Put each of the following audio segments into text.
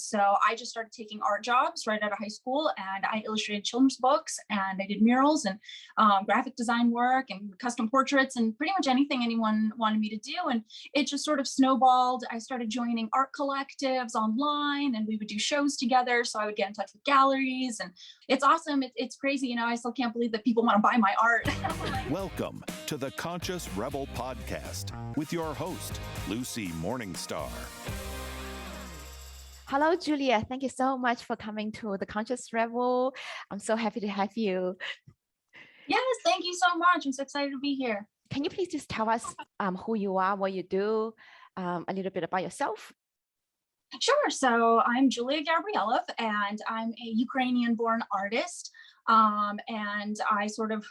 So I just started taking art jobs right out of high school, and I illustrated children's books, and I did murals and graphic design work and custom portraits and pretty much anything anyone wanted me to do. And it just sort of snowballed. I started joining art collectives online, and we would do shows together. So I would get in touch with galleries, and it's awesome. It's crazy. You know, I still can't believe that people want to buy my art. Welcome to the Conscious Rebel Podcast with your host, Lucy Morningstar. Hello, Julia. Thank you so much for coming to the Conscious Rebel. I'm so happy to have you. Yes, thank you so much. I'm so excited to be here. Can you please just tell us who you are, what you do, a little bit about yourself? Sure. So I'm Julia Gabrielov, and I'm a Ukrainian-born artist. And I sort of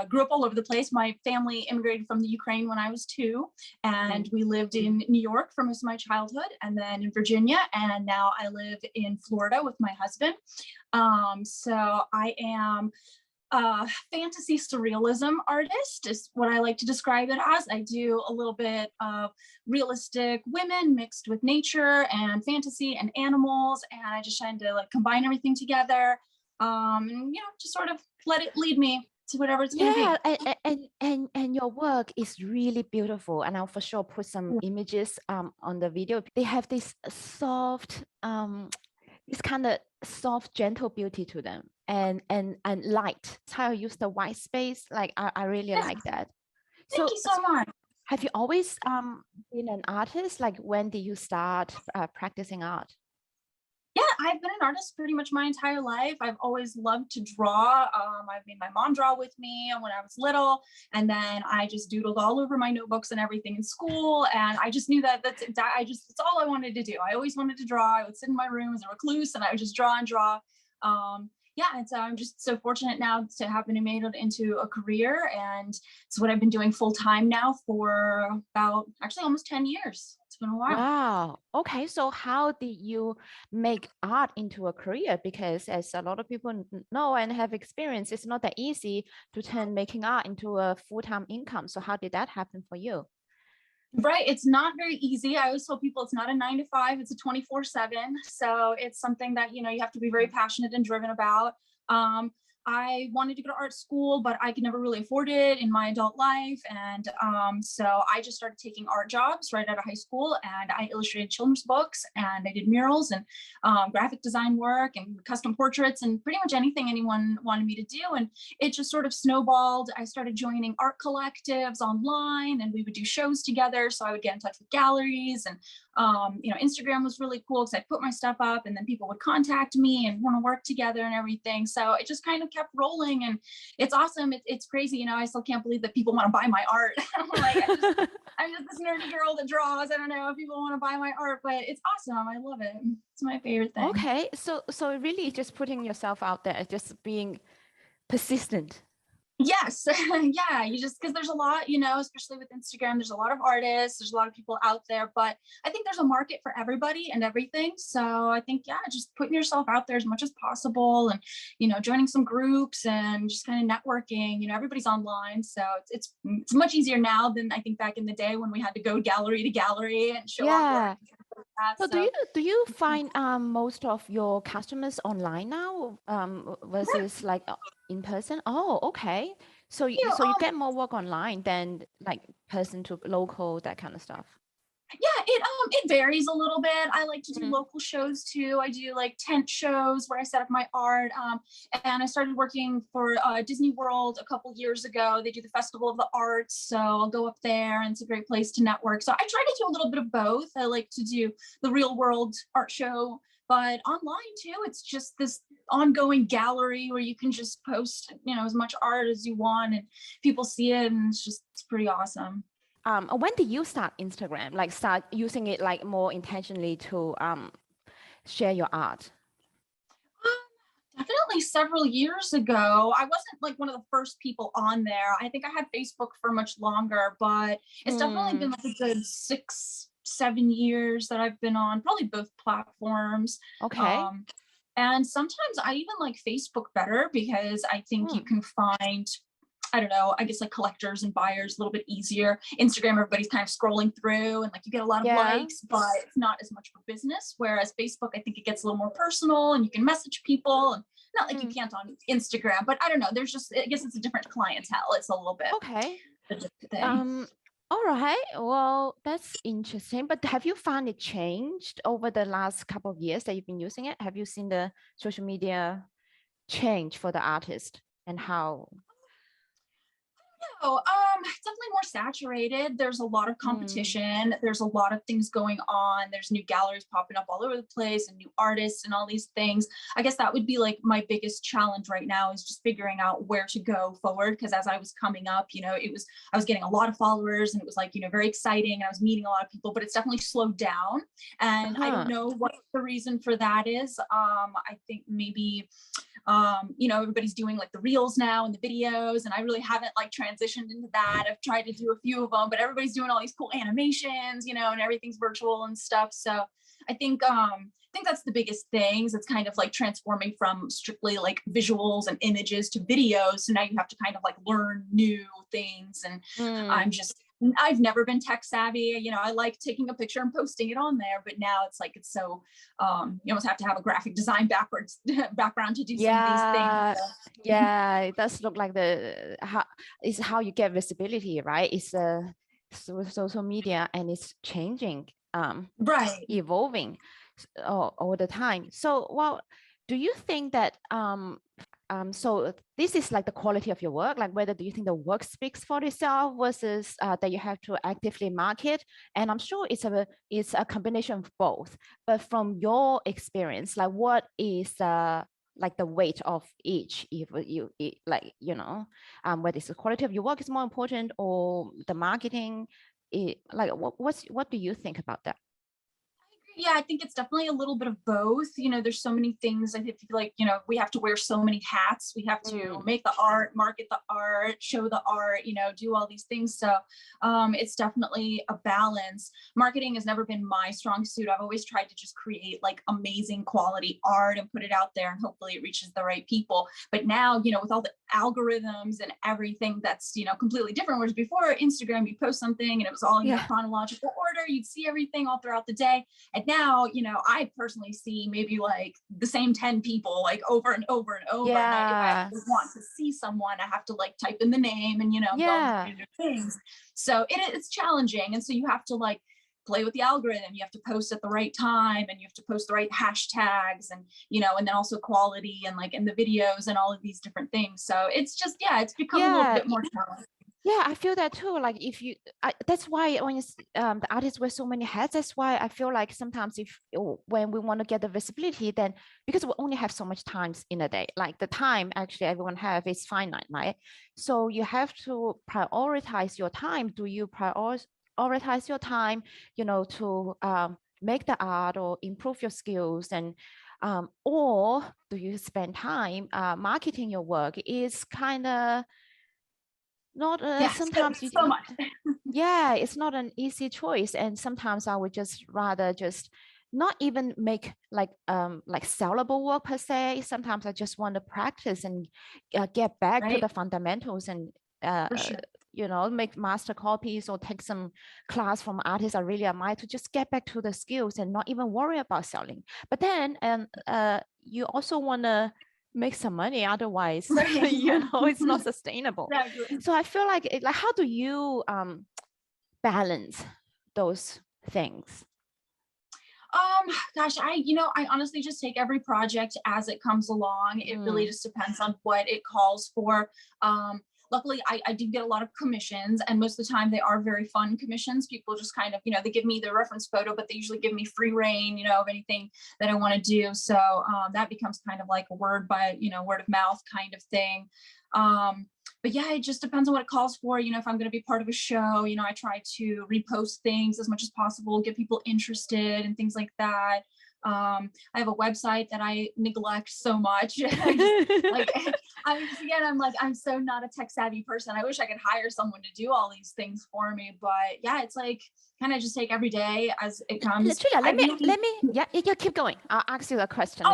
grew up all over the place. My family immigrated from the Ukraine when I was 2, and we lived in New York for most of my childhood, and then in Virginia, and now I live in Florida with my husband. So I am fantasy surrealism artist is what I like to describe it as. I do a little bit of realistic women mixed with nature and fantasy and animals, and I just trying to like combine everything together, and you know, just sort of let it lead me to whatever it's going to be. And your work is really beautiful, and I'll for sure put some images on the video. They have this soft this kind of soft, gentle beauty to them, and light. That's how I use the white space. Like I really like that. Thank you so much. Have you always been an artist? Like when did you start practicing art? Yeah, I've been an artist pretty much my entire life. I've always loved to draw. I've made my mom draw with me when I was little, and then I just doodled all over my notebooks and everything in school. And I just knew that it's all I wanted to do. I always wanted to draw. I would sit in my room as a recluse, and I would just draw and draw. Yeah, and so I'm just so fortunate now to have been made it into a career, and it's what I've been doing full time now for about actually almost 10 years. It's been a while. Wow. Okay, so how did you make art into a career? Because as a lot of people know and have experience, it's not that easy to turn making art into a full-time income. So how did that happen for you? Right. It's not very easy. I always tell people it's not a 9 to 5, it's a 24/7. So it's something that, you know, you have to be very passionate and driven about. I wanted to go to art school, but I could never really afford it in my adult life. And so I just started taking art jobs right out of high school, and I illustrated children's books, and I did murals and graphic design work and custom portraits and pretty much anything anyone wanted me to do. And it just sort of snowballed. I started joining art collectives online, and we would do shows together. So I would get in touch with galleries, and you know, Instagram was really cool because I put my stuff up, and then people would contact me and want to work together and everything. So it just kind of kept rolling, and it's awesome. It's crazy. You know, I still can't believe that people want to buy my art. Like, I'm just this nerdy girl that draws. I don't know if people want to buy my art, but it's awesome. I love it. It's my favorite thing. Okay, so really just putting yourself out there, just being persistent. Yes. Yeah. You just, because there's a lot, you know, especially with Instagram, there's a lot of artists, there's a lot of people out there, but I think there's a market for everybody and everything. So I think, yeah, just putting yourself out there as much as possible, and, you know, joining some groups and just kind of networking. You know, everybody's online. So it's much easier now than I think back in the day when we had to go gallery to gallery and show off work. So do you find most of your customers online now versus like in person? Oh, okay. So you get more work online than like person to local, that kind of stuff. Yeah, it varies a little bit. I like to do local shows too. I do like tent shows where I set up my art. And I started working for Disney World a couple years ago. They do the Festival of the Arts, so I'll go up there, and it's a great place to network. So I try to do a little bit of both. I like to do the real world art show, but online too. It's just this ongoing gallery where you can just post, you know, as much art as you want, and people see it, and it's pretty awesome. When did you start Instagram? Like start using it like more intentionally to share your art? Definitely several years ago. I wasn't like one of the first people on there. I think I had Facebook for much longer, but it's definitely been like a good 6-7 years that I've been on probably both platforms. Okay. And sometimes I even like Facebook better because I think you can find I don't know, I guess like collectors and buyers a little bit easier. Instagram, everybody's kind of scrolling through and like you get a lot of likes, but it's not as much for business. Whereas Facebook, I think it gets a little more personal and you can message people, and not like you can't on Instagram, but I don't know. There's just, I guess it's a different clientele. It's a little bit Okay. a different thing. All right. Well, that's interesting. But have you found it changed over the last couple of years that you've been using it? Have you seen the social media change for the artist and how? No, definitely more saturated. There's a lot of competition. There's a lot of things going on. There's new galleries popping up all over the place and new artists and all these things. I guess that would be like my biggest challenge right now is just figuring out where to go forward. Because as I was coming up, you know, I was getting a lot of followers and it was like, you know, very exciting. And I was meeting a lot of people, but it's definitely slowed down. And I don't know what the reason for that is. I think maybe you know, everybody's doing like the reels now and the videos, and I really haven't like transitioned into that. I've tried to do a few of them, but everybody's doing all these cool animations, you know, and everything's virtual and stuff. So I think that's the biggest things. It's kind of like transforming from strictly like visuals and images to videos. So now you have to kind of like learn new things, and I've never been tech savvy. You know, I like taking a picture and posting it on there, but now it's like, it's so, you almost have to have a graphic design background to do some of these things. So. Yeah, it does look like it's how you get visibility, right? It's social media and it's changing, right, evolving all the time. So, well, do you think that so this is like the quality of your work, like whether do you think the work speaks for itself versus that you have to actively market? And I'm sure it's a combination of both. But from your experience, like what is like the weight of each? If you like, you know, whether it's the quality of your work is more important or the marketing, like what do you think about that? Yeah, I think it's definitely a little bit of both. You know, there's so many things. I feel like, you know, we have to wear so many hats. We have to make the art, market the art, show the art, you know, do all these things. So it's definitely a balance. Marketing has never been my strong suit. I've always tried to just create like amazing quality art and put it out there, and hopefully it reaches the right people. But now, you know, with all the algorithms and everything, that's, you know, completely different. Whereas before Instagram, you post something and it was all in your chronological order. You'd see everything all throughout the day. And now, you know, I personally see maybe like the same 10 people like over and over and over. And if I want to see someone, I have to like type in the name and, you know, go through things. So it's challenging. And so you have to like play with the algorithm. You have to post at the right time, and you have to post the right hashtags, and, you know, and then also quality and like in the videos and all of these different things. So it's just, it's become a little bit more challenging. Yeah, I feel that too. Like if you, that's why when the artists wear so many hats, that's why I feel like sometimes when we want to get the visibility, then because we only have so much time in a day, like the time actually everyone have is finite, right? So you have to prioritize your time. Do you prioritize your time, you know, to make the art or improve your skills, and or do you spend time marketing your work? Is kind of not sometimes so much. It's not an easy choice, and sometimes I would just rather just not even make like sellable work per se. Sometimes I just want to practice and get back to the fundamentals, and you know, make master copies or take some class from artists I really admire to just get back to the skills and not even worry about selling. But then you also want to make some money, otherwise you know, it's not sustainable. So I feel like how do you balance those things? Gosh, I honestly just take every project as it comes along. It really just depends on what it calls for. Luckily, I do get a lot of commissions, and most of the time they are very fun commissions. People just kind of, you know, they give me their reference photo, but they usually give me free reign, you know, of anything that I want to do. So that becomes kind of like a word of mouth kind of thing. But yeah, it just depends on what it calls for. You know, if I'm going to be part of a show, you know, I try to repost things as much as possible, get people interested and things like that. I have a website that I neglect so much. I'm so not a tech savvy person. I wish I could hire someone to do all these things for me, but yeah, it's like kind of just take every day as it comes. Julia, let me keep going. I'll ask you a question.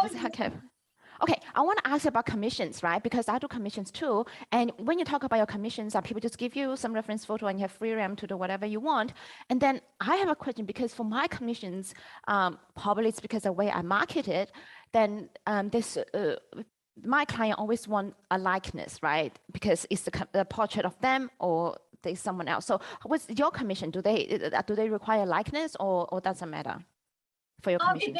Okay, I want to ask about commissions, right? Because I do commissions too. And when you talk about your commissions, people just give you some reference photo and you have free RAM to do whatever you want. And then I have a question because for my commissions, probably it's because the way I market it, then my client always want a likeness, right? Because it's the portrait of them or there's someone else. So what's your commission? Do they require likeness or doesn't matter for your commissions?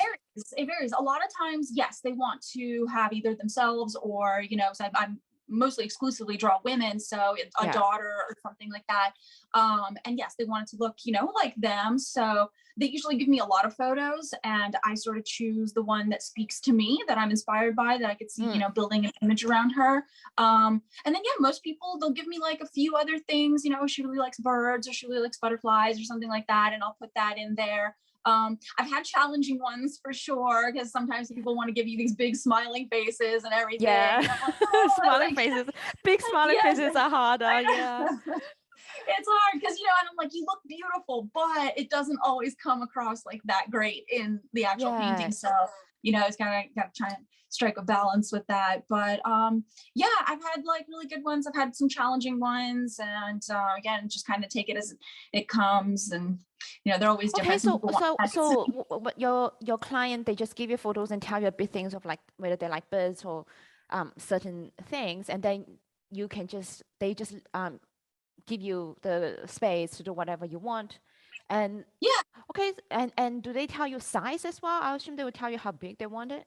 It varies. A lot of times, yes, they want to have either themselves or, so I'm mostly exclusively draw women. So a daughter or something like that. And yes, they want it to look, like them. So they usually give me a lot of photos and I sort of choose the one that speaks to me, that I'm inspired by, that I could see, building an image around her. And then, most people, they'll give me like a few other things, she really likes birds or she really likes butterflies or something like that. And I'll put that in there. I've had challenging ones for sure, because sometimes people want to give you these big smiling faces and everything. Yeah, like, smiling faces, big smiling faces are harder. Yeah. It's hard because, and I'm like, you look beautiful, but it doesn't always come across like that great in the actual painting. So, it's kind of got to try and strike a balance with that. But I've had like really good ones. I've had some challenging ones, and again, just kind of take it as it comes. And they're always different. Okay, so what your client, they just give you photos and tell you a bit things of like whether they like birds or certain things, and then they just give you the space to do whatever you want. And okay, and do they tell you size as well? I assume they would tell you how big they want it.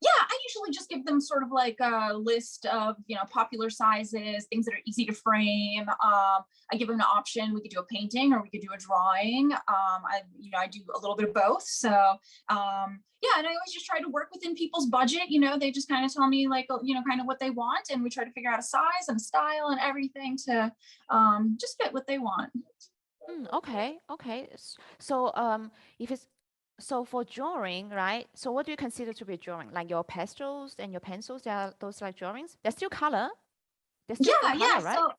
Yeah, I usually just give them sort of like a list of, popular sizes, things that are easy to frame. I give them an option. We could do a painting or we could do a drawing. I do a little bit of both. So, and I always just try to work within people's budget. They just kind of tell me like, kind of what they want. And we try to figure out a size and a style and everything to just fit what they want. Okay. So So for drawing, right? So what do you consider to be drawing? Like your pastels and your pencils, they are those like drawings? They're still color. Right? So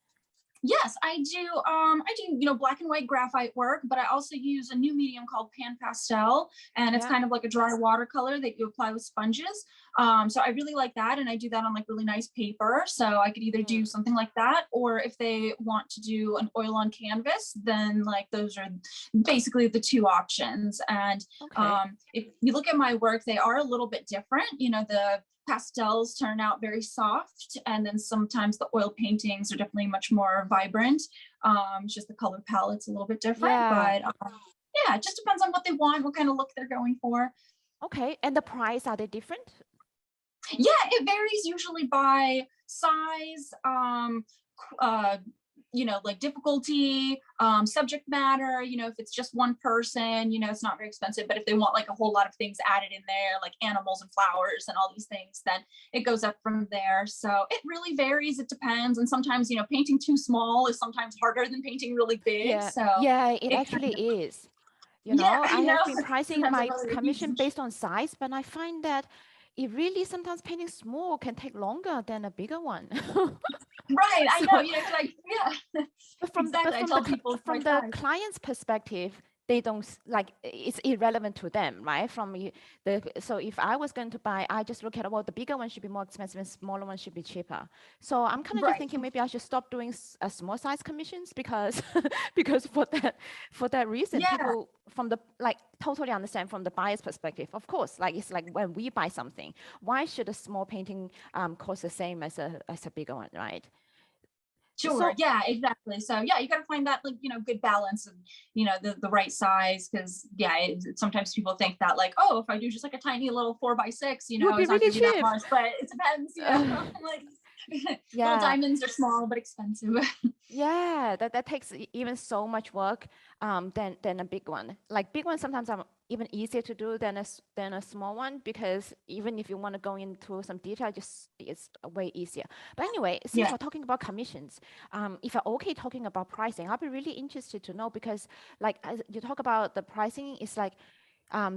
yes, I do, black and white graphite work, but I also use a new medium called pan pastel, and it's kind of like a dry watercolor that you apply with sponges. So I really like that, and I do that on like really nice paper. So I could either do something like that, or if they want to do an oil on canvas, then like those are basically the two options. And if you look at my work, they are a little bit different. The pastels turn out very soft, and then sometimes the oil paintings are definitely much more vibrant. Just the color palette's a little bit different, but it just depends on what they want, what kind of look they're going for. Okay, and the price, are they different? Yeah, it varies usually by size, like difficulty, subject matter. If it's just one person, it's not very expensive. But if they want like a whole lot of things added in there, like animals and flowers and all these things, then it goes up from there. So it really varies. It depends. And sometimes, painting too small is sometimes harder than painting really big. It actually is. I have been pricing my commission based on size, but I find that it really sometimes painting small can take longer than a bigger one. Right, I know. But from the client's perspective, they don't like, it's irrelevant to them, right? So if I was going to buy, I just look at, well, the bigger one should be more expensive and smaller one should be cheaper. So I'm kind of just thinking maybe I should stop doing small size commissions because for that reason, people from the totally understand from the buyer's perspective. Of course, it's like when we buy something, why should a small painting cost the same as a bigger one, right? Sure. Yeah, exactly. So you got to find that good balance of, the right size. Cause sometimes people think that like, oh, if I do just like a tiny little 4x6, it's not really gonna be cheap. that much, but it depends, like little diamonds are small, but expensive. Yeah, that takes even so much work than a big one. Like big ones sometimes are even easier to do than a small one, because even if you want to go into some detail, it's way easier. But anyway, since we're talking about commissions, if you're okay talking about pricing, I'll be really interested to know, because like as you talk about the pricing, it's like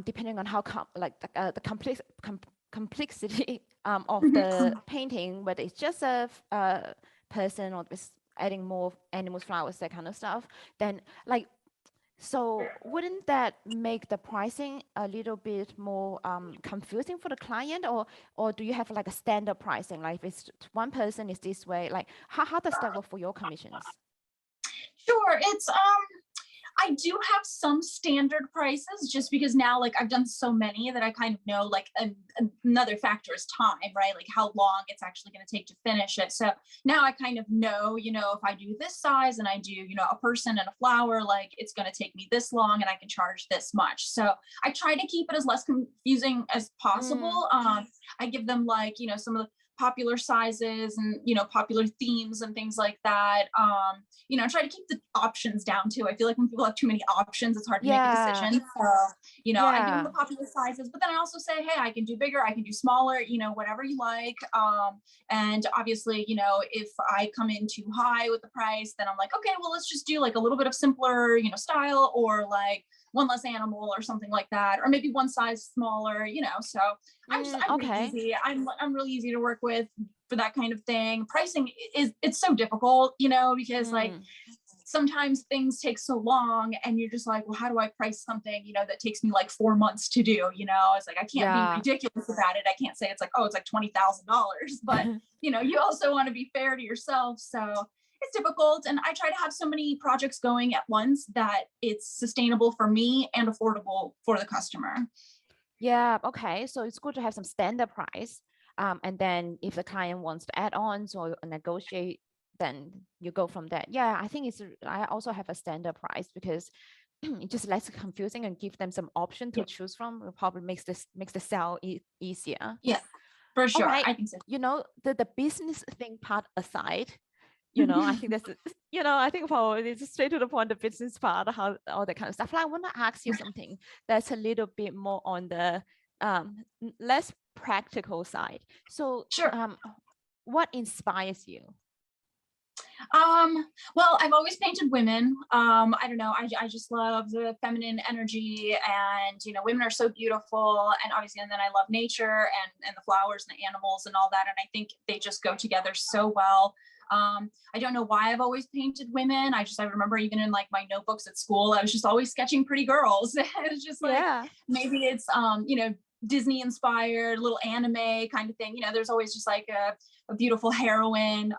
depending on how the complexity of the painting, whether it's just a person or adding more animals, flowers, that kind of stuff, then like So wouldn't that make the pricing a little bit more confusing for the client, or do you have like a standard pricing? Like if it's one person is this way, like how does that work for your commissions? Sure. I do have some standard prices just because now like I've done so many that I kind of know like another factor is time, right? Like how long it's actually going to take to finish it. So now I kind of know, if I do this size and I do, a person and a flower, like it's going to take me this long and I can charge this much. So I try to keep it as less confusing as possible. I give them like, some of the popular sizes and popular themes and things like that. Try to keep the options down too. I feel like when people have too many options, it's hard to make a decision. So I give them the popular sizes, but then I also say, hey, I can do bigger, I can do smaller, whatever you like. And obviously, if I come in too high with the price, then I'm like, okay, well, let's just do like a little bit of simpler style, or like one less animal or something like that, or maybe one size smaller, so I'm okay. really easy. I'm really easy to work with for that kind of thing. Pricing it's so difficult, because like sometimes things take so long and you're just like, well, how do I price something, that takes me like 4 months to do, it's like, I can't be ridiculous about it. I can't say it's like, oh, it's like $20,000, but you also want to be fair to yourself. So it's difficult. And I try to have so many projects going at once that it's sustainable for me and affordable for the customer. Yeah, okay. So it's good to have some standard price. And then if the client wants to add ons or negotiate, then you go from that. Yeah, I think I also have a standard price because it just less confusing and give them some option to choose from. It probably makes the sale easier. Yeah, for sure. Right. I think so. The business thing part aside, I think that's, I think probably it's straight to the point, the business part, how all that kind of stuff. I want to ask you something that's a little bit more on the less practical side. So Sure. What inspires you? Well, I've always painted women. I don't know. I just love the feminine energy, and, women are so beautiful, and obviously, and then I love nature and the flowers and the animals and all that. And I think they just go together so well. I don't know why I've always painted women. I remember even in like my notebooks at school, I was just always sketching pretty girls. It's just like, maybe it's, Disney inspired, little anime kind of thing. There's always just like a beautiful heroine.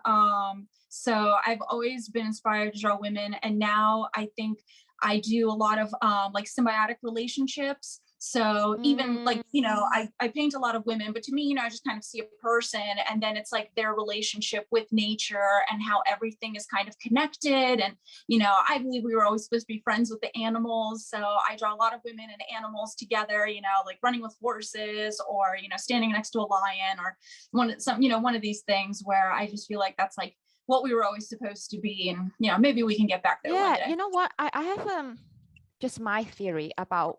So I've always been inspired to draw women. And now I think I do a lot of like symbiotic relationships. So even like, I paint a lot of women, but to me, I just kind of see a person, and then it's like their relationship with nature and how everything is kind of connected. And, I believe we were always supposed to be friends with the animals. So I draw a lot of women and animals together, like running with horses, or, standing next to a lion, or one of these things where I just feel like that's like what we were always supposed to be. And, maybe we can get back there one day. You know what? I have just my theory about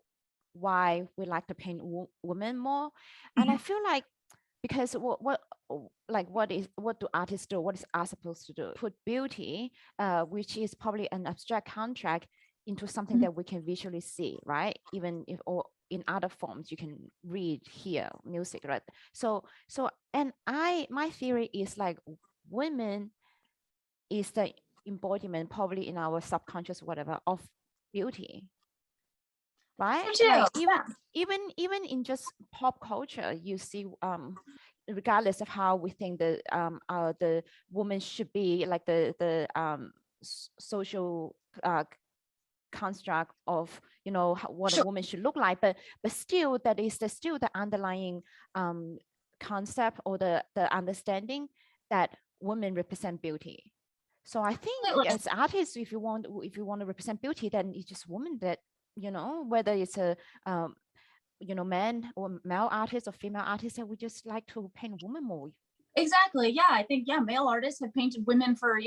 why we like to paint women more. And I feel like, because what do artists do? What is art supposed to do? Put beauty, which is probably an abstract contract, into something that we can visually see, right? Even if, or in other forms, you can read, hear music, right? So and my theory is like women is the embodiment, probably in our subconscious, whatever, of beauty, right? Like even in just pop culture, you see, regardless of how we think the woman should be, like the social construct of what a woman should look like, but still that is still the underlying concept, or the understanding that women represent beauty. So I think as artists, if you want to represent beauty, then it's just women that, whether it's a man or male artist or female artist, that we just like to paint women more. Exactly. Yeah. I think, male artists have painted women for,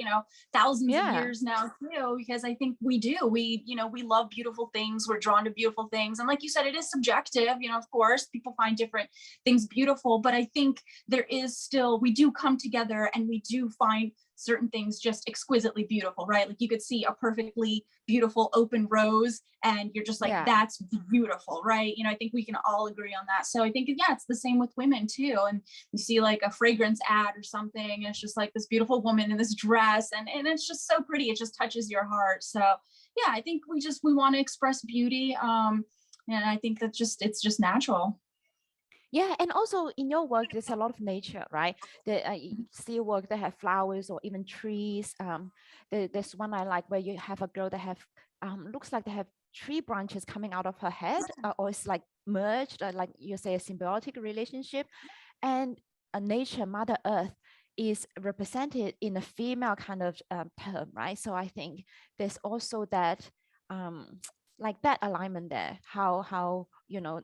thousands of years now too, because I think we do, we love beautiful things. We're drawn to beautiful things. And like you said, it is subjective, of course, people find different things beautiful, but I think there is still, we do come together and we do find certain things just exquisitely beautiful, right? Like you could see a perfectly beautiful open rose and you're just like, Yeah. that's beautiful, right? I think we can all agree on that. So I think, yeah, it's the same with women too. And you see like a fragrance ad or something, and it's just like this beautiful woman in this dress, and it's just so pretty. It just touches your heart. So yeah, I think we want to express beauty. And I think that it's just natural. Yeah, and also in your work, there's a lot of nature, right? You see your work that have flowers or even trees. There's one I like where you have a girl that have looks like they have tree branches coming out of her head, or it's like merged, like you say, a symbiotic relationship. And nature, Mother Earth, is represented in a female kind of term, right? So I think there's also that like that alignment there, how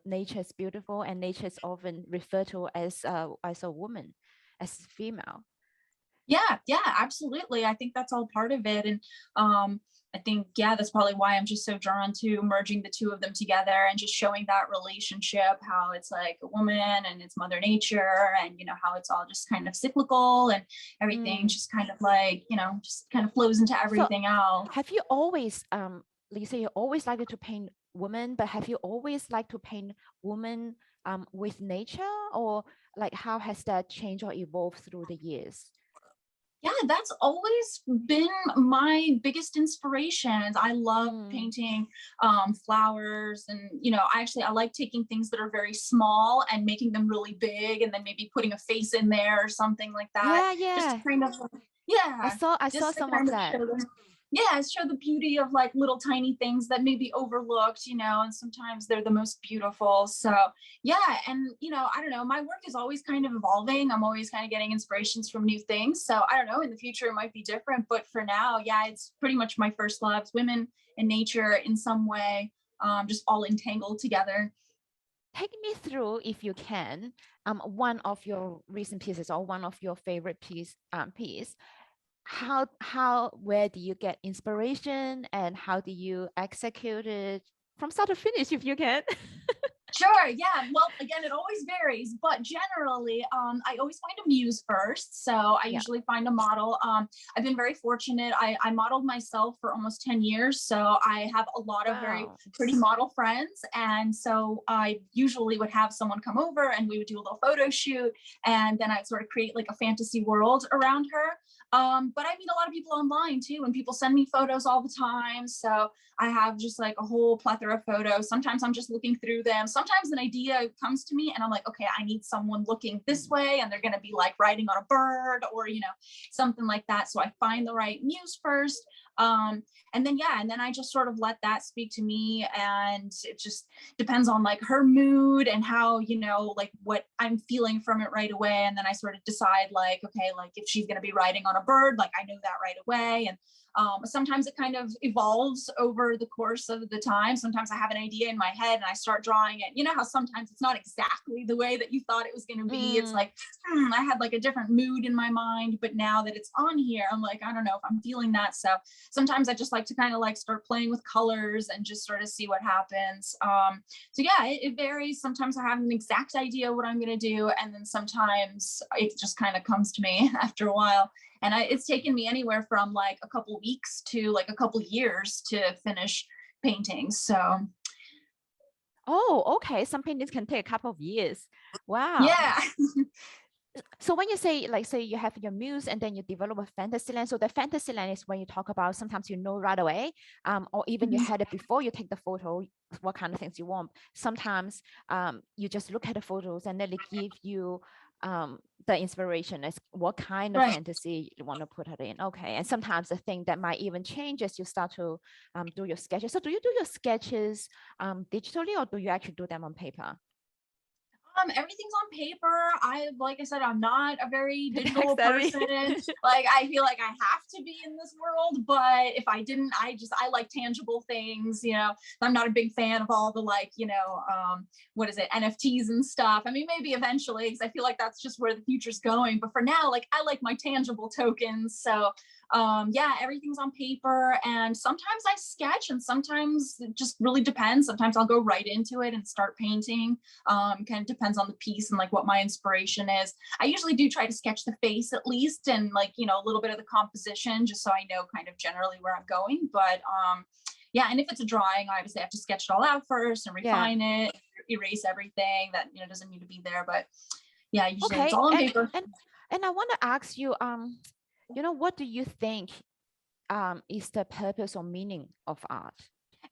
nature is beautiful, and nature is often referred to as a woman, as female. Yeah, absolutely. I think that's all part of it. And I think, yeah, that's probably why I'm just so drawn to merging the two of them together and just showing that relationship, how it's like a woman and it's Mother Nature, and how it's all just kind of cyclical, and everything just kind of like, just kind of flows into everything else. Have you always Lisa, you always liked to paint women, but have you always liked to paint women with nature, or like how has that changed or evolved through the years? Yeah, that's always been my biggest inspirations. I love painting flowers, and I like taking things that are very small and making them really big, and then maybe putting a face in there or something like that. Yeah. Just kind of, yeah. I saw some of that. Show the beauty of like little tiny things that may be overlooked, and sometimes they're the most beautiful. So yeah, and I don't know, my work is always kind of evolving. I'm always kind of getting inspirations from new things. So I don't know, in the future it might be different, but for now, yeah, it's pretty much my first love. It's women and nature in some way, just all entangled together. Take me through, if you can, one of your recent pieces or one of your favorite piece. Where do you get inspiration, and how do you execute it from start to finish, if you can? Sure. Yeah. Well, again, it always varies, but generally, I always find a muse first. So I usually find a model. I've been very fortunate. I modeled myself for almost 10 years. So I have a lot of very pretty model friends. And so I usually would have someone come over and we would do a little photo shoot. And then I'd sort of create like a fantasy world around her. But I meet a lot of people online too, and people send me photos all the time. So I have just like a whole plethora of photos. Sometimes I'm just looking through them. Sometimes an idea comes to me and I'm like, okay, I need someone looking this way, and they're going to be like riding on a bird or, something like that. So I find the right muse first. And then I just sort of let that speak to me, and it just depends on like her mood and how, like what I'm feeling from it right away. And then I sort of decide like, okay, like if she's going to be riding on a bird, like I know that right away. And sometimes it kind of evolves over the course of the time. Sometimes I have an idea in my head and I start drawing it. You know how sometimes it's not exactly the way that you thought it was going to be. It's like, I had like a different mood in my mind, but now that it's on here, I'm like, I don't know if I'm feeling that. So sometimes I just like to kind of like start playing with colors and just sort of see what happens. So yeah, it varies. Sometimes I have an exact idea what I'm going to do, and then sometimes it just kind of comes to me after a while. And it's taken me anywhere from like a couple weeks to like a couple years to finish paintings. So. Oh, okay. Some paintings can take a couple of years. Wow. Yeah. So when you say, like, say you have your muse and then you develop a fantasy land. So the fantasy land is when you talk about sometimes right away, or even you had it before you take the photo, what kind of things you want. Sometimes you just look at the photos and then they give you the inspiration as what kind of fantasy you want to put it in. Okay. And sometimes the thing that might even change as you start to do your sketches. So do you do your sketches digitally, or do you actually do them on paper? Everything's on paper. Like I said, I'm not a very digital person. Like I feel like I have to be in this world, but if I didn't, I like tangible things, I'm not a big fan of all the like, what is it, NFTs and stuff. I mean, maybe eventually, because I feel like that's just where the future's going. But for now, like I like my tangible tokens. So yeah, everything's on paper, and sometimes I sketch and sometimes it just really depends. Sometimes I'll go right into it and start painting. Kind of depends on the piece and like what my inspiration is. I usually do try to sketch the face at least, and like, you know, a little bit of the composition, just so I know kind of generally where I'm going. But yeah, and if it's a drawing, I obviously have to sketch it all out first and refine it, erase everything that, you know, doesn't need to be there. But yeah, usually it's all on paper. And I want to ask you, you know, what do you think is the purpose or meaning of art?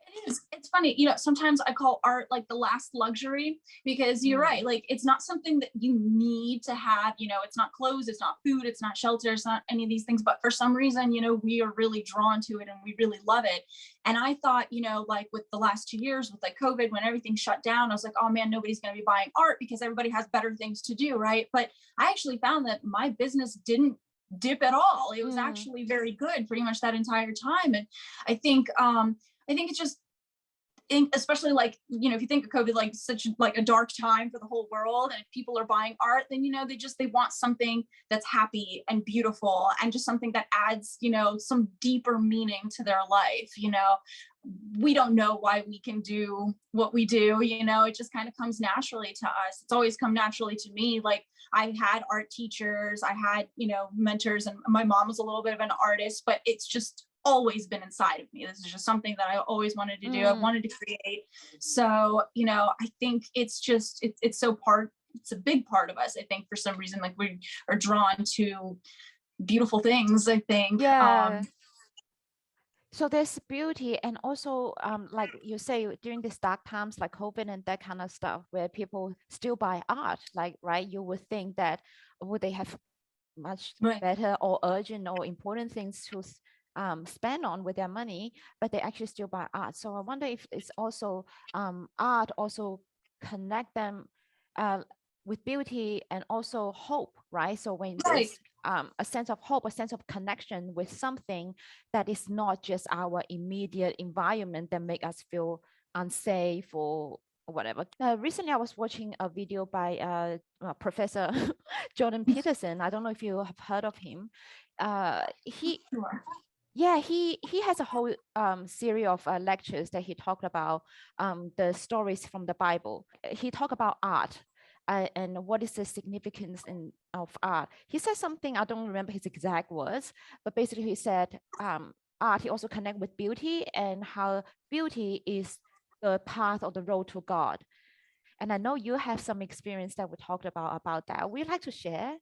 It is. It's funny, you know, sometimes I call art like the last luxury, because you're right. Like, it's not something that you need to have, you know, it's not clothes, it's not food, it's not shelter, it's not any of these things. But for some reason, you know, we are really drawn to it and we really love it. And I thought, you know, like with the last 2 years with like COVID, when everything shut down, I was like, oh man, nobody's going to be buying art because everybody has better things to do. Right. But I actually found that my business didn't dip at all. It was actually very good pretty much that entire time. And I think it's just, especially like, you know, if you think of COVID like such like a dark time for the whole world, and if people are buying art, then, you know, they want something that's happy and beautiful and just something that adds, you know, some deeper meaning to their life. You know, we don't know why we can do what we do, you know, it just kind of comes naturally to us. It's always come naturally to me. Like, I had art teachers, I had, you know, mentors, and my mom was a little bit of an artist, but it's just always been inside of me. This is just something that I always wanted to do. I wanted to create. So, you know, I think it's just, it's a big part of us. I think for some reason, like, we are drawn to beautiful things, I think. So there's beauty, and also like you say, during these dark times like COVID and that kind of stuff, where people still buy art, like, right, you would think that would they have much better or urgent or important things to spend on with their money, but they actually still buy art. So I wonder if it's also art also connect them with beauty and also hope, right? So when there's a sense of hope, a sense of connection with something that is not just our immediate environment that make us feel unsafe or whatever. Recently, I was watching a video by Professor Jordan Peterson. I don't know if you have heard of him. He has a whole series of lectures that he talked about the stories from the Bible. He talked about art and what is the significance of art. He said something, I don't remember his exact words, but basically he said art, he also connect with beauty, and how beauty is the path or the road to God. And I know you have some experience that we talked about that. Would you like to share?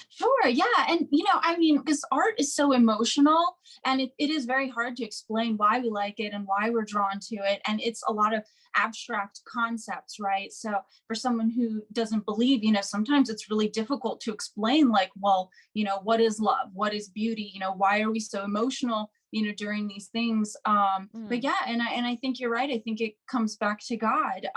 Sure. Yeah. And, you know, I mean, because art is so emotional, and it is very hard to explain why we like it and why we're drawn to it. And it's a lot of abstract concepts, right? So for someone who doesn't believe, you know, sometimes it's really difficult to explain, like, well, you know, what is love? What is beauty? You know, why are we so emotional, you know, during these things? But yeah, and I think you're right. I think it comes back to God.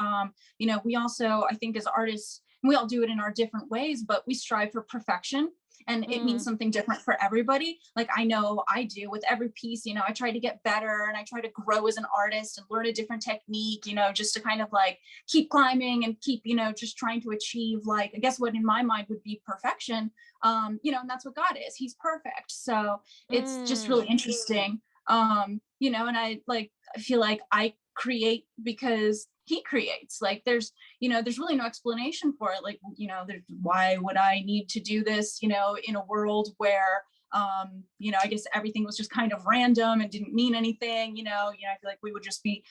You know, we also, I think as artists, we all do it in our different ways, but we strive for perfection, and it means something different for everybody. Like, I know I do with every piece, you know, I try to get better and I try to grow as an artist and learn a different technique, you know, just to kind of like keep climbing and keep, you know, just trying to achieve, like, I guess what in my mind would be perfection. You know, and that's what God is. He's perfect. So it's just really interesting. You know, and I feel like I create because he creates. Like, there's, you know, there's really no explanation for it. Like, you know, why would I need to do this, you know, in a world where you know, I guess everything was just kind of random and didn't mean anything, you know, I feel like we would just be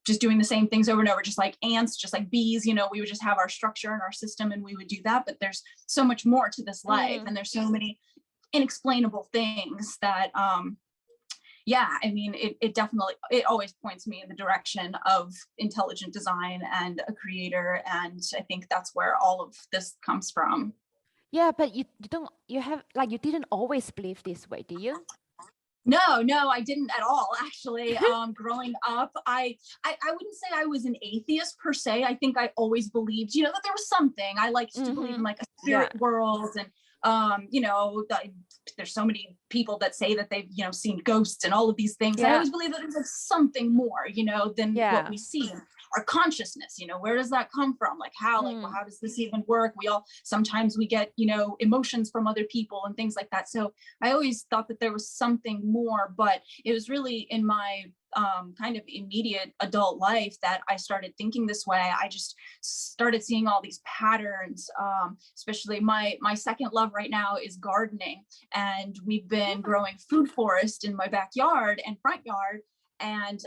just doing the same things over and over, just like ants, just like bees, you know, we would just have our structure and our system and we would do that. But there's so much more to this life, and there's so many inexplainable things that yeah, I mean, it definitely, it always points me in the direction of intelligent design and a creator. And I think that's where all of this comes from. Yeah, but you didn't always believe this way, do you? No, I didn't at all, actually. Growing up, I wouldn't say I was an atheist per se. I think I always believed, you know, that there was something. I liked to believe in like a spirit world, and you know, there's so many people that say that they've, you know, seen ghosts and all of these things. I always believe that there's like something more, you know, than what we see. our consciousness, where does that come from? Like how, well, how does this even work? Sometimes we get, emotions from other people and things like that. So I always thought that there was something more, but it was really in my kind of immediate adult life that I started thinking this way. I just started seeing all these patterns, especially my second love right now is gardening. And we've been growing food forest in my backyard and front yard. And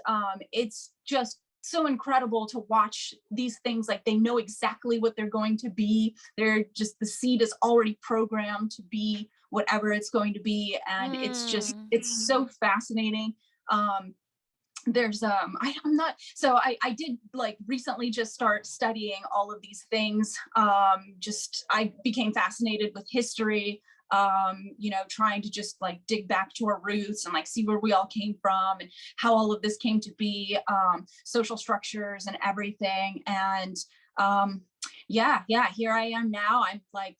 it's just so incredible to watch these things. Like they know exactly what they're going to be. The seed is already programmed to be whatever it's going to be. And it's so fascinating. I did like recently just start studying all of these things. I became fascinated with history, trying to just like dig back to our roots and like see where we all came from and how all of this came to be, social structures and everything. And here I am now.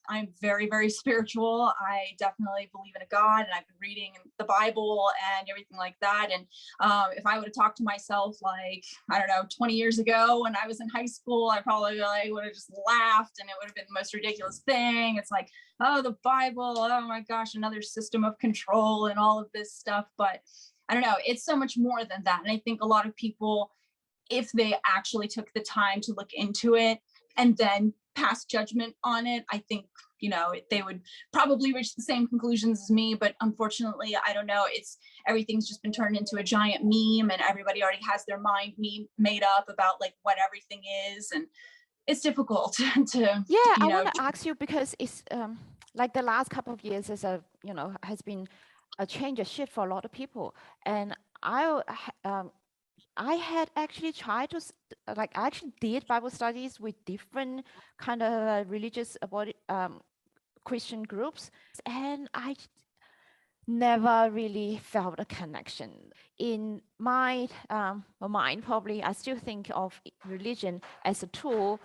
I'm very, very spiritual. I definitely believe in a God, and I've been reading the Bible and everything like that. And if I would have talked to myself like, I don't know, 20 years ago when I was in high school, I probably would have just laughed and it would have been the most ridiculous thing. It's like, oh, the Bible, oh my gosh, another system of control and all of this stuff. But I don't know, it's so much more than that. And I think a lot of people, if they actually took the time to look into it and then pass judgment on it, I think, they would probably reach the same conclusions as me. But unfortunately, I don't know, everything's just been turned into a giant meme, and everybody already has their mind made up about like what everything is. And it's difficult to I want to ask you, because it's like the last couple of years has been a change, a shift for a lot of people. And I had actually tried to, I actually did Bible studies with different kind of religious Christian groups, and I never really felt a connection. In my mind, probably, I still think of religion as a tool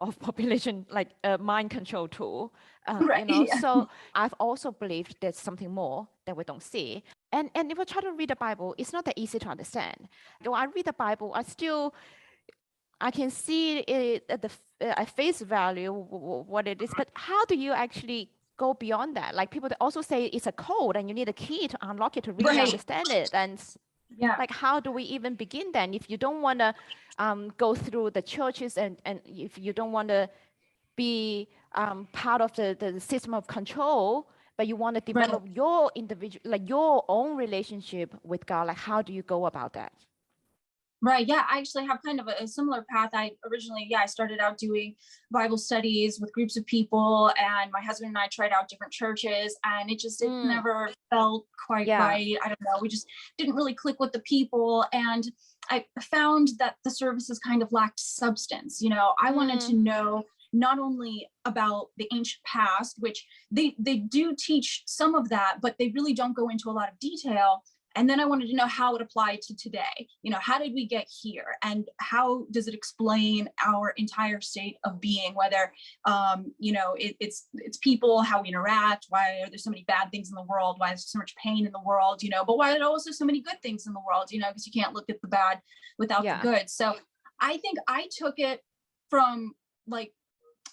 of population, like a mind control tool, Right, yeah. So I've also believed there's something more that we don't see. And if I try to read the Bible, it's not that easy to understand. When I read the Bible, I can see it at face value what it is, but how do you actually go beyond that? Like people that also say it's a code and you need a key to unlock it to really understand it. And like, how do we even begin then if you don't want to go through the churches and if you don't want to be part of the system of control, but you want to develop your individual, like your own relationship with God? Like, how do you go about that? Right. Yeah, I actually have kind of a similar path. I started out doing Bible studies with groups of people, and my husband and I tried out different churches, and it never felt quite right. I don't know. We just didn't really click with the people. And I found that the services kind of lacked substance. I wanted to know not only about the ancient past, which they do teach some of that, but they really don't go into a lot of detail. And then I wanted to know how it applied to today. How did we get here? And how does it explain our entire state of being, whether, it's people, how we interact, why are there so many bad things in the world? Why is there so much pain in the world? But why are there also so many good things in the world? Because you can't look at the bad without the good. So I think I took it from like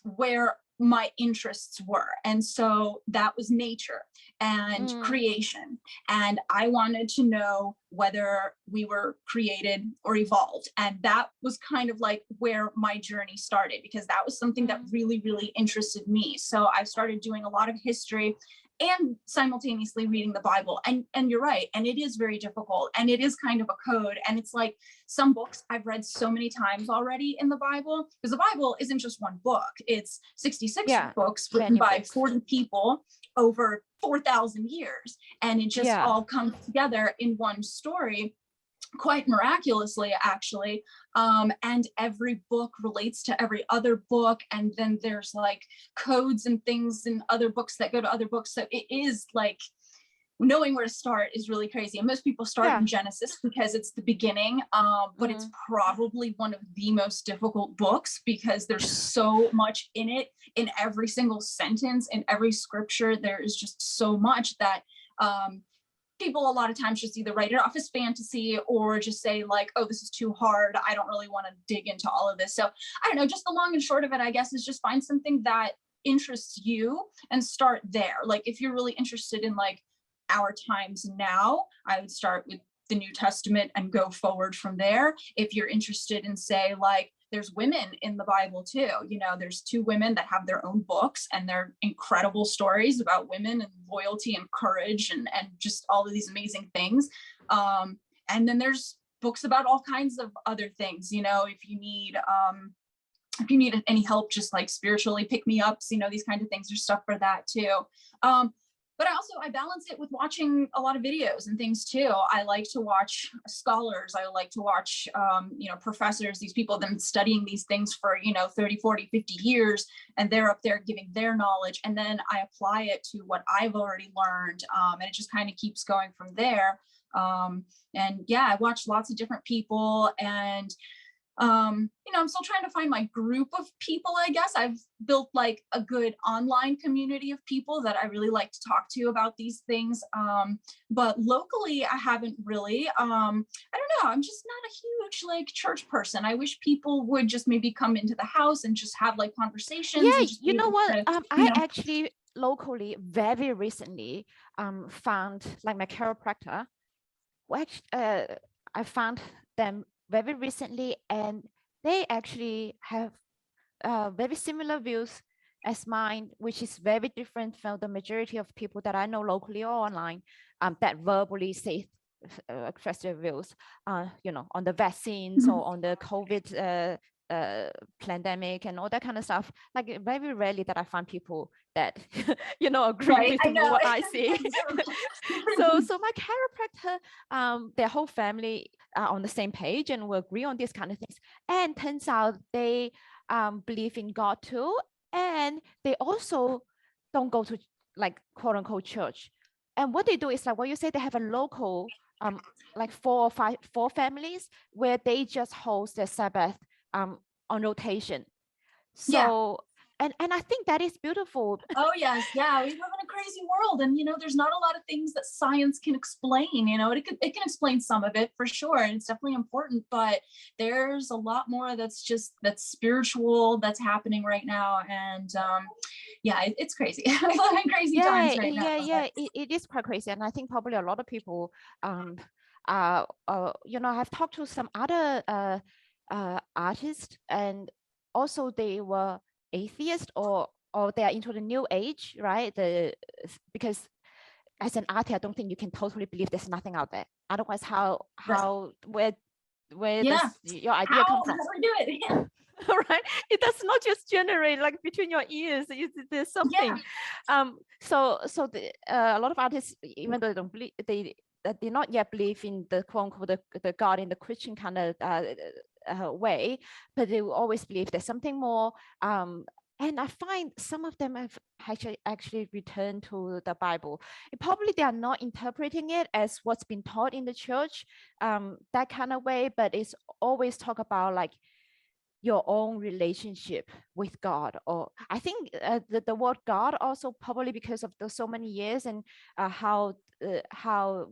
where my interests were. And so that was nature and creation. And I wanted to know whether we were created or evolved. And that was kind of like where my journey started, because that was something that really, really interested me. So I started doing a lot of history and simultaneously reading the Bible. And you're right. And it is very difficult. And it is kind of a code. And it's like some books I've read so many times already in the Bible, because the Bible isn't just one book. It's 66 books written by 40 people over 4,000 years. And it just all comes together in one story, quite miraculously, actually. And every book relates to every other book. And then there's like codes and things in other books that go to other books. So it is like knowing where to start is really crazy. And most people start in Genesis because it's the beginning, but it's probably one of the most difficult books because there's so much in it. In every single sentence, in every scripture, there is just so much that people a lot of times just either write it off as fantasy or just say like, oh, this is too hard. I don't really want to dig into all of this. So I don't know, just the long and short of it, I guess, is just find something that interests you and start there. Like if you're really interested in like our times now, I would start with the New Testament and go forward from there. If you're interested in, say, like there's women in the Bible too, you know, there's 2 women that have their own books and they're incredible stories about women and loyalty and courage and just all of these amazing things. And then there's books about all kinds of other things, you know, if you need any help, just like spiritually pick me ups, you know, these kinds of things, there's stuff for that too. But I balance it with watching a lot of videos and things too. I like to watch scholars. I like to watch, you know, professors, these people that have been studying these things for, you know, 30, 40, 50 years, and they're up there giving their knowledge. And then I apply it to what I've already learned. And it just kind of keeps going from there. And yeah, I watch lots of different people, and you know, I'm still trying to find my group of people, I guess. I've built like a good online community of people that I really like to talk to about these things. But locally, I haven't really. I don't know. I'm just not a huge like church person. I wish people would just maybe come into the house and just have like conversations. Yeah, and just you be know able what? to, you I know, actually locally very recently found like my chiropractor. Which I found them very recently, and they actually have very similar views as mine, which is very different from the majority of people that I know locally or online that verbally say express their views, you know, on the vaccines or on the COVID pandemic and all that kind of stuff. Like very rarely that I find people that you know agree right, with I know. what I see. So my chiropractor, their whole family are on the same page and will agree on these kind of things. And turns out they believe in God too, and they also don't go to like quote unquote church. And what they do is like what you say, they have a local like 4 families where they just host their Sabbath on rotation. So and I think that is beautiful. Oh yes, yeah, we live in a crazy world, and you know, there's not a lot of things that science can explain. You know, it can explain some of it for sure, and it's definitely important. But there's a lot more that's spiritual that's happening right now, and yeah, it's crazy. We live in crazy times right now. Yeah, it is quite crazy, and I think probably a lot of people, you know, I've talked to some other artists, and also they were atheist or they are into the new age, right? Because as an artist, I don't think you can totally believe there's nothing out there. Otherwise, where does your idea come from? How do we do it? Yeah. Right, it does not just generate like between your ears. There's something. So a lot of artists, even though they don't believe, they did not yet believe in the quote unquote the God in the Christian kind of way, but they will always believe there's something more. And I find some of them have actually returned to the Bible. Probably they are not interpreting it as what's been taught in the church, that kind of way, but it's always talk about like your own relationship with God. Or I think the word God also probably because of the so many years and how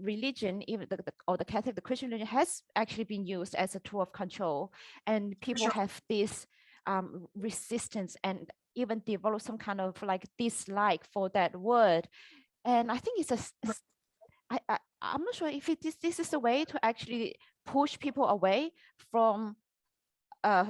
religion, even the Catholic, the Christian religion has actually been used as a tool of control, and people have this resistance and even develop some kind of like dislike for that word. And I think it's I'm not sure if this is a way to actually push people away from a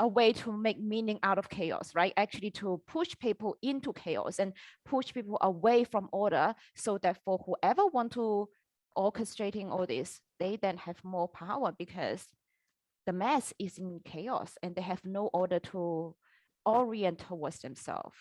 way to make meaning out of chaos, right? Actually to push people into chaos and push people away from order, so that for whoever want to orchestrating all this, they then have more power because the mass is in chaos and they have no order to orient towards themselves.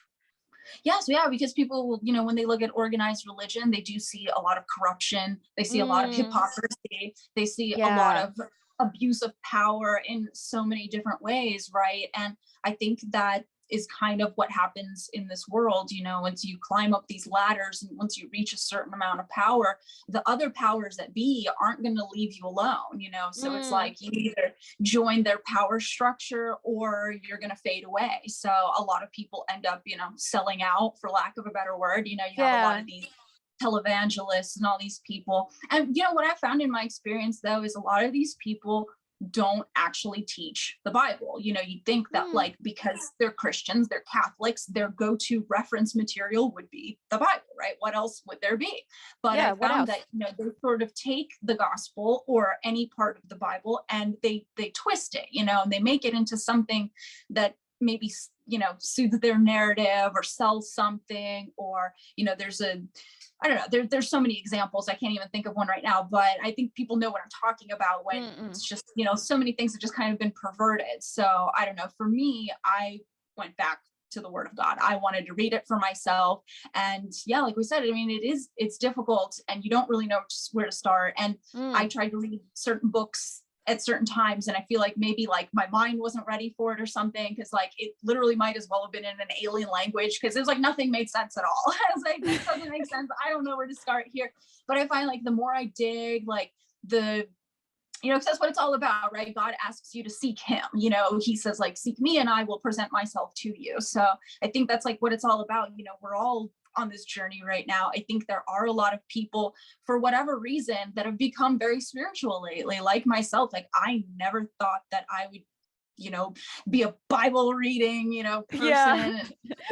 Yes, yeah, because people will, you know, when they look at organized religion, they do see a lot of corruption. They see a lot of hypocrisy. They see a lot of abuse of power in so many different ways, right? And I think that is kind of what happens in this world, you know, once you climb up these ladders and once you reach a certain amount of power, the other powers that be aren't going to leave you alone, you know. So it's like you either join their power structure or you're going to fade away. So a lot of people end up, you know, selling out, for lack of a better word. You know, you have a lot of these televangelists and all these people. And you know what I found in my experience though is a lot of these people don't actually teach the Bible. You know, you'd think that like because they're Christians, they're Catholics, their go-to reference material would be the Bible, right? What else would there be? But I found that, you know, they sort of take the gospel or any part of the Bible and they twist it, you know, and they make it into something that maybe, you know, soothes their narrative or sells something, or, you know, I don't know, there's so many examples. I can't even think of one right now, but I think people know what I'm talking about when it's just, you know, so many things have just kind of been perverted. So I don't know, for me, I went back to the Word of God. I wanted to read it for myself. And yeah, like we said, I mean, it's difficult and you don't really know where to start. And I tried to read certain books at certain times, and I feel like maybe like my mind wasn't ready for it or something, because like it literally might as well have been in an alien language, because it was like nothing made sense at all. I was like, this doesn't make sense. I don't know where to start here. But I find like the more I dig, like you know, because that's what it's all about, right? God asks you to seek him. You know, he says like, seek me and I will present myself to you. So I think that's like what it's all about. You know, we're all on this journey right now. I think there are a lot of people, for whatever reason, that have become very spiritual lately, like myself. Like I never thought that I would, you know, be a Bible reading, you know, person,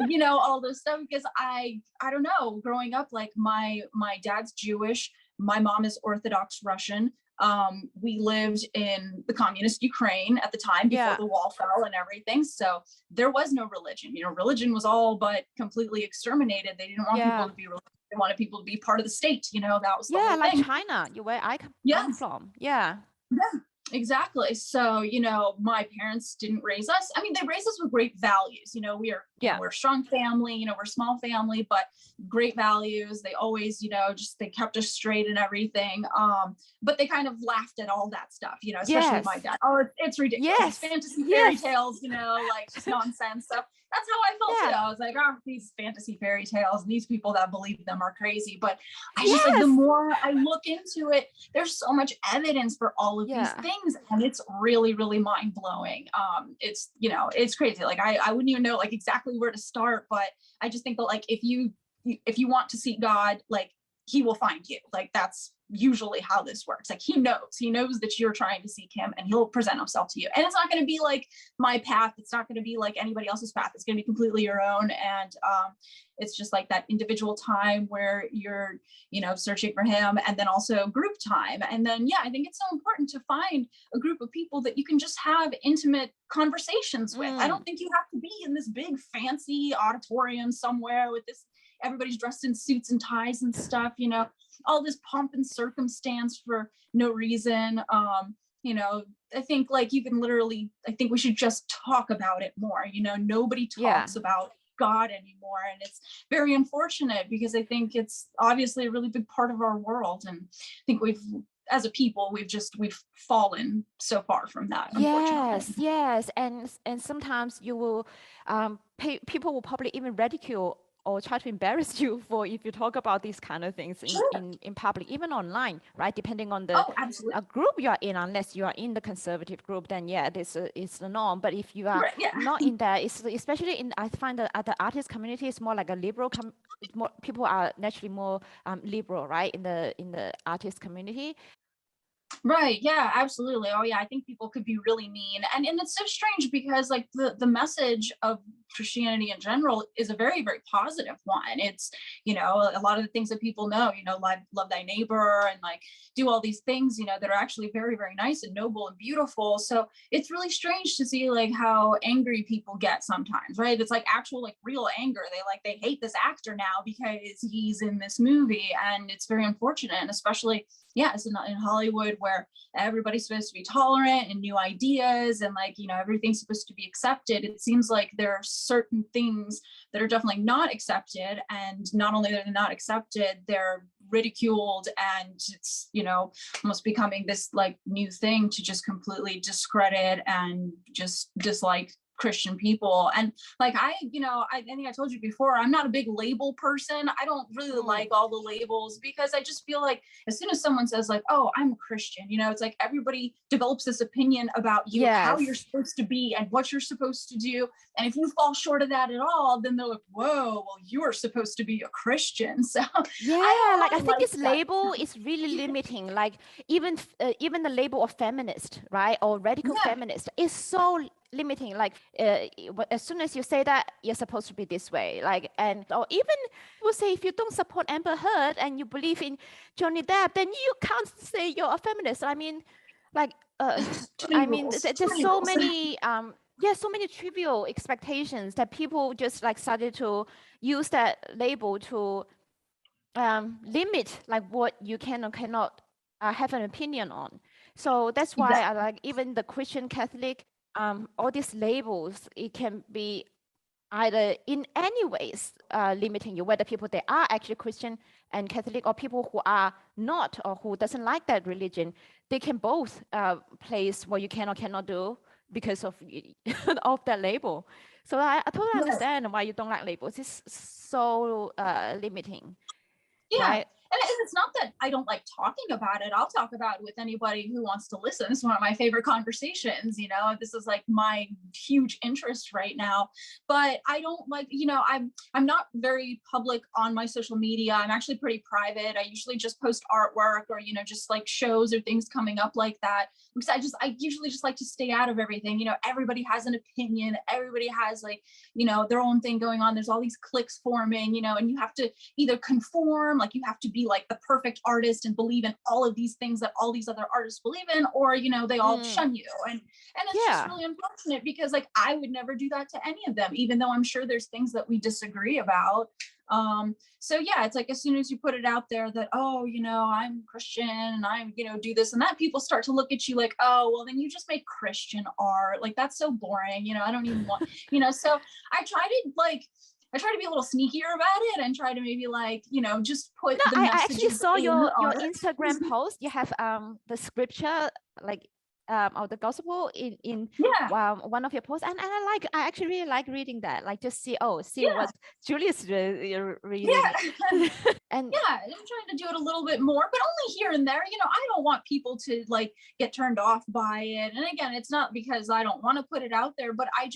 you know, all this stuff, because I don't know, growing up, like my dad's Jewish, my mom is Orthodox Russian. We lived in the communist Ukraine at the time before the wall fell and everything. So there was no religion, you know, religion was all but completely exterminated. They didn't want people to be religious. They wanted people to be part of the state, you know, that was the whole like thing. China, where I come from. Yeah, exactly. So, you know, my parents didn't raise us. I mean, they raised us with great values. You know, we're a strong family, you know, we're a small family, but great values. They always, you know, just, they kept us straight and everything. But they kind of laughed at all that stuff, you know, especially my dad. Oh, it's ridiculous. It's fantasy fairy tales, you know, like just nonsense. So that's how I felt too. I was like, oh, these fantasy fairy tales, and these people that believe them are crazy. But I just like, the more I look into it, there's so much evidence for all of these things, and it's really, really mind blowing. It's, you know, it's crazy. Like I wouldn't even know like exactly where to start, but I just think that like if you want to seek God, like he will find you. Like that's usually how this works. Like he knows that you're trying to seek him, and he'll present himself to you. And it's not going to be like my path. It's not going to be like anybody else's path. It's going to be completely your own. And it's just like that individual time where you're, you know, searching for him, and then also group time. And then, I think it's so important to find a group of people that you can just have intimate conversations with. I don't think you have to be in this big fancy auditorium somewhere with this, everybody's dressed in suits and ties and stuff, you know, all this pomp and circumstance for no reason. You know, I think like you can literally, I think we should just talk about it more. You know, nobody talks about God anymore. And it's very unfortunate, because I think it's obviously a really big part of our world. And I think as a people, we've fallen so far from that. Yes. And sometimes you will, people will probably even ridicule or try to embarrass you for if you talk about these kind of things in public, even online, right? Depending on the group you are in, unless you are in the conservative group, then this is the norm. But if you are not in there, it's especially in, I find that at the artist community, it's more like a liberal. People are naturally more liberal, right? In the artist community. Right. Yeah, absolutely. Oh yeah. I think people could be really mean. And it's so strange, because like the message of Christianity in general is a very, very positive one. It's, you know, a lot of the things that people know, you know, love thy neighbor, and like do all these things, you know, that are actually very, very nice and noble and beautiful. So it's really strange to see like how angry people get sometimes, right? It's like actual like real anger. They hate this actor now because he's in this movie, and it's very unfortunate. And especially it's in Hollywood, where everybody's supposed to be tolerant and new ideas, and like, you know, everything's supposed to be accepted. It seems like there are certain things that are definitely not accepted, and not only are they not accepted, they're ridiculed, and it's, you know, almost becoming this like new thing to just completely discredit and just dislike Christian people. And like, I think I told you before, I'm not a big label person. I don't really like all the labels, because I just feel like as soon as someone says like, oh, I'm a Christian, it's like everybody develops this opinion about you, how you're supposed to be and what you're supposed to do. And if you fall short of that at all, then they're like, whoa, well, you are supposed to be a Christian. So I think this label is really limiting. Like even the label of feminist, right, or radical feminist is so limiting. Like as soon as you say that, you're supposed to be this way. Like, and or even we'll say, if you don't support Amber Heard and you believe in Johnny Depp, then you can't say you're a feminist. I mean, like there's so many so many trivial expectations that people just like started to use that label to limit like what you can or cannot have an opinion on. So that's why I like even the Christian, Catholic, all these labels, it can be either in any ways limiting you, whether people they are actually Christian and Catholic, or people who are not, or who doesn't like that religion. They can both place what you can or cannot do because of of that label. So I totally understand why you don't like labels. It's so limiting. Right? And it's not that I don't like talking about it. I'll talk about it with anybody who wants to listen. It's one of my favorite conversations. This is like my huge interest right now. But I don't like, I'm not very public on my social media. I'm actually pretty private. I usually just post artwork or, just like shows or things coming up like that. Because I usually just like to stay out of everything. Everybody has an opinion. Everybody has like, their own thing going on. There's all these cliques forming, and you have to either conform, like you have to be like the perfect artist and believe in all of these things that all these other artists believe in, or they all shun you, and it's just really unfortunate, because like I would never do that to any of them, even though I'm sure there's things that we disagree about. So it's like as soon as you put it out there that, oh, I'm Christian and I'm, do this and that, people start to look at you like, oh, well, then you just make Christian art. Like, that's so boring. I don't even want, so I try to be a little sneakier about it and try to maybe like, just put the messages. I actually saw your Instagram post. You have the scripture like of the gospel in one of your posts, and I actually really like reading that, like just see what Julia's reading. And I'm trying to do it a little bit more, but only here and there. I don't want people to like get turned off by it. And again, it's not because I don't want to put it out there, but I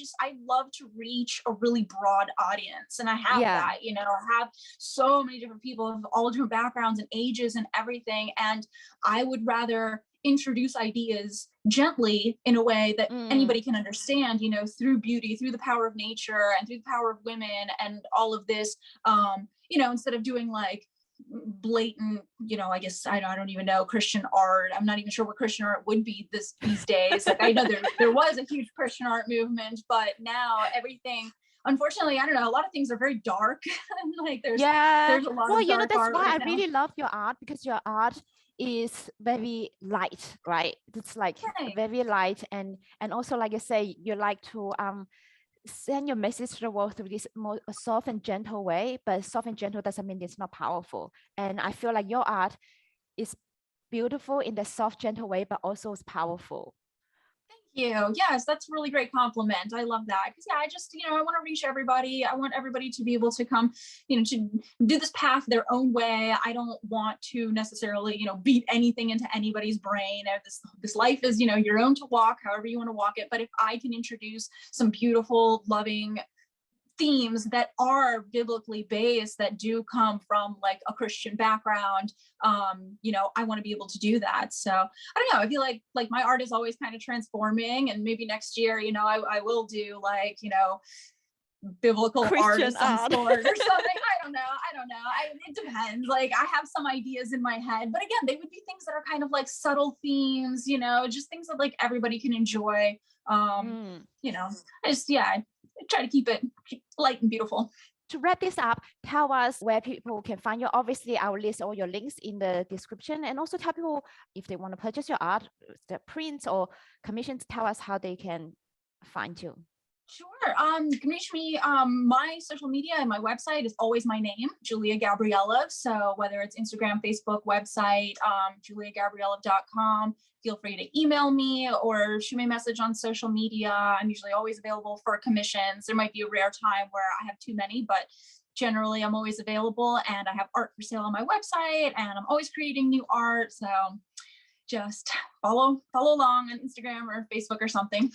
love to reach a really broad audience, and I have that. I have so many different people of all different backgrounds and ages and everything, and I would rather introduce ideas gently in a way that anybody can understand, through beauty, through the power of nature, and through the power of women, and all of this, instead of doing like blatant, I guess I don't even know, Christian art. I'm not even sure what Christian art would be these days. Like, I know there was a huge Christian art movement, but now everything, unfortunately, I don't know, a lot of things are very dark. Like there's a lot of dark that's art why right I now. really love your art, because your art is very light, right? It's like very light, and also, like I say, you like to send your message to the world through this more soft and gentle way. But soft and gentle doesn't mean it's not powerful. And I feel like your art is beautiful in the soft, gentle way, but also is powerful. You. Yes, that's a really great compliment. I love that. Because I just, I want to reach everybody. I want everybody to be able to come, to do this path their own way. I don't want to necessarily, beat anything into anybody's brain. This life is, your own to walk, however you want to walk it. But if I can introduce some beautiful, loving themes that are biblically based, that do come from like a Christian background, I want to be able to do that. So I don't know, I feel like my art is always kind of transforming, and maybe next year, I will do like, biblical art of some sort or something. I don't know. It depends. Like, I have some ideas in my head, but again, they would be things that are kind of like subtle themes, just things that like everybody can enjoy. I try to keep it light and beautiful. To wrap this up, tell us where people can find you. Obviously, I will list all your links in the description, and also tell people if they want to purchase your art, the prints or commissions, tell us how they can find you. Sure. You can reach me. My social media and my website is always my name, Julia Gabrielov. So whether it's Instagram, Facebook, website, juliagabrielov.com, feel free to email me or shoot me a message on social media. I'm usually always available for commissions. There might be a rare time where I have too many, but generally I'm always available, and I have art for sale on my website, and I'm always creating new art. So just follow along on Instagram or Facebook or something.